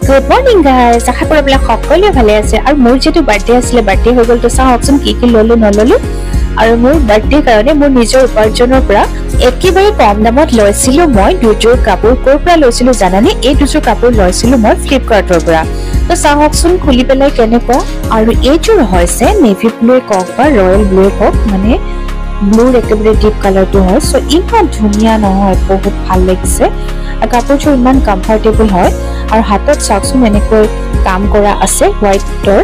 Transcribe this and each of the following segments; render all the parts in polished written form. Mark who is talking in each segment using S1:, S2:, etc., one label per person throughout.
S1: Good morning guys. আশা কৰো আপোনালোক সকলোৱে ভালে আছে আৰু মোৰ যেটো বাৰ্থডে আছিল বাৰ্থডে হৈ গল তো চাওকচোন কি ললো নললো আৰু মোৰ বাৰ্থডে কাৰণে মোৰ নিজৰ উপাৰ্জনৰ পৰা একেবাৰে কম দামত লৈছিলো মই দুযোৰ কাপোৰ কৰ পৰা লৈছিলো জানানে এই দুযোৰ কাপোৰ লৈছিলো মই ফ্লিপকাৰ্টৰ পৰা তো চাওকচোন খুলি পেলাই কেনেকুৱা আৰু এইযোৰ হৈছে নেভি ব্লু কক বা ৰয়েল ব্লু কক মানে ব্লুৰ একেবাৰে ডিপ কালাৰটো হয় সো ইমান ধুনীয়া নহয় বহুত ভাল লাগিছে কাপোৰযোৰ ইমান কমফৰ্টেবল হয় আৰু হাতত চাওকচোন এনেকৈ কাম কৰা আছে হোৱাইটৰ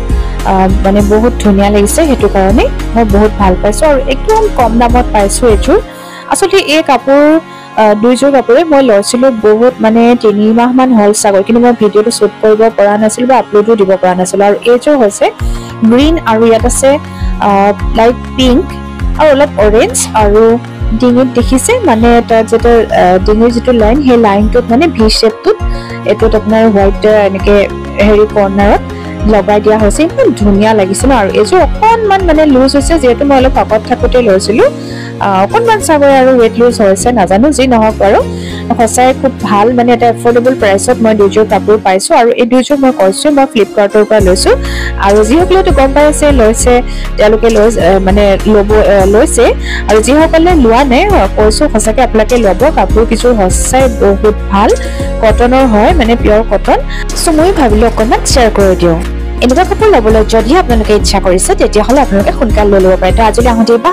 S1: মানে বহুত ধুনীয়া লাগিছে হেতু কাৰণে মই বহুত ভাল পাইছো আৰু একদম কম দামত পাইছো এযোৰ আসলে এই কাপোৰ দুইযোৰ কাপোৰে মই লৈছিলো বহুত মানে 3 মাহ মান হল সাগৰ কিন্তু মই ভিডিওটো শুট কৰিব পৰা নাছিল বা আপলোডো দিব পৰা নাছিল আৰু এইযোৰ হৈছে গ্ৰীন আৰু ইয়াত আছে লাইট পিংক আৰু অলপ অৰেঞ্জ আৰু ডিঙিত দেখিছে মানে এটা যেটা ডিঙিৰ যেটো লাইন হে লাইনটোত মানে ভি শেপটোত এটো আপোনাৰ হোৱাইট এনেকে হেৰি কৰ্নাৰত লগাই দিয়া হৈছে ইমান ধুনীয়া লাগিছে আৰু এযোৰ অকনমান মানে লুজ হৈছে যেহেতু মই অলপ পাকত থাকোতে লৈছিলো অকনমান সাগৰ আৰু ৱেট লুজ হৈছে নাজানো যি নহওক বাৰু সঁচাই খুব ভাল মানে এটা এফৰ্ডেবল প্ৰাইসত মই দুযোৰ কাপোৰ পাইছো আৰু এই দুযোৰ মই কৈছো মই ফ্লিপকাৰ্টৰ পৰা লৈছো আৰু যিসকলেটো গম পাইছে লৈছে তেওঁলোকে মানে লৈছে আৰু যিসকলে লোৱা নাই কৈছো সঁচাকে আপোনালোকে ল'ব কাপোৰ কিছু সঁচাই বহুত ভাল কটনৰ হয় মানে পিয়ৰ কটন সো মই ভাবিলো অকনমান শেয়াৰ কৰি দিও এনেকুৱা কাপোৰ ল'বলৈ যদি আপোনালোকে ইচ্ছা কৰিছে তেতিয়া হলে আপোনালোকে সোনকালে লৈ ল'ব পাৰে তো আজিলৈ আহোঁতে বা